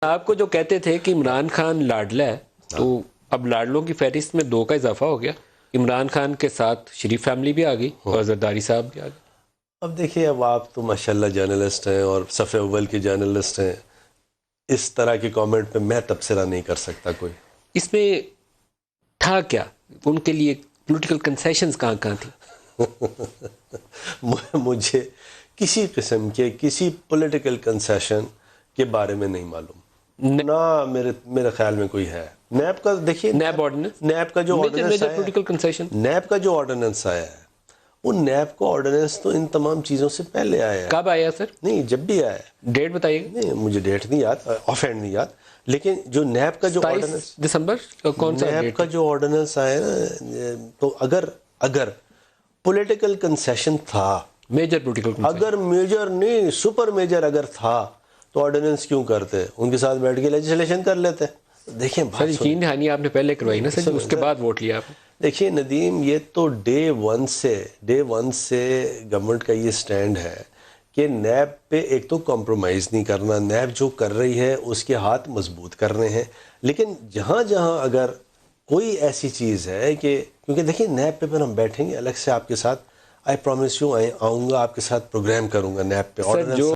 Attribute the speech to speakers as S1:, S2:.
S1: آپ کو جو کہتے تھے کہ عمران خان لاڈلا ہے تو اب لاڈلوں کی فہرست میں 2 کا اضافہ ہو گیا. عمران خان کے ساتھ شریف فیملی بھی آ گئی اور زرداری صاحب بھی آ گئے.
S2: اب دیکھیے، اب آپ تو ماشاءاللہ جرنلسٹ ہیں اور صفحہ اول کے جرنلسٹ ہیں، اس طرح کے کامنٹ پہ میں تبصرہ نہیں کر سکتا کوئی.
S1: اس میں تھا کیا ان کے لیے؟ پولیٹیکل کنسیشنز کہاں کہاں تھی؟
S2: مجھے کسی قسم کے کسی پولیٹیکل کنسیشن کے بارے میں نہیں معلوم، نہ میرے خیال میں کوئی ہے. نیب کا دیکھیے،
S1: نیب آرڈیننس،
S2: نیب کا جو آرڈیننس آیا،
S1: پولیٹیکل کنسیشن،
S2: نیب کا جو آرڈیننس آیا ہے، وہ نیب کا آرڈیننس تو ان تمام چیزوں سے پہلے آیا ہے.
S1: کب آیا سر؟
S2: نہیں، جب بھی آیا.
S1: ڈیٹ بتائیے گا.
S2: نہیں، مجھے ڈیٹ نہیں یاد، آف ہینڈ نہیں یاد، لیکن جو نیب کا جو
S1: 27
S2: آرڈیننس،
S1: دسمبر کون سا
S2: نیب کا جو آرڈیننس آیا نا، تو اگر پولیٹیکل کنسیشن تھا،
S1: میجر پولیٹیکل کنسیشن،
S2: اگر میجر نہیں سپر میجر اگر تھا تو آرڈیننس کیوں کرتے؟ ان کے ساتھ بیٹھ کے لیجسلیشن کر لیتے. دیکھیں
S1: سر یقین دہانی آپ نے پہلے کروائی نا سر، اس کے بعد ووٹ لیا آپ نے.
S2: دیکھیے ندیم، یہ تو ڈے ون سے گورنمنٹ کا یہ سٹینڈ ہے کہ نیب پہ ایک تو کمپرومائز نہیں کرنا، نیب جو کر رہی ہے اس کے ہاتھ مضبوط کرنے ہیں، لیکن جہاں جہاں اگر کوئی ایسی چیز ہے کہ، کیونکہ دیکھیں نیب پہ ہم بیٹھیں گے الگ سے آپ کے ساتھ، آئی پرومس یو، آؤں گا آپ کے ساتھ پروگرام کروں گا نیب پہ.
S1: سر جو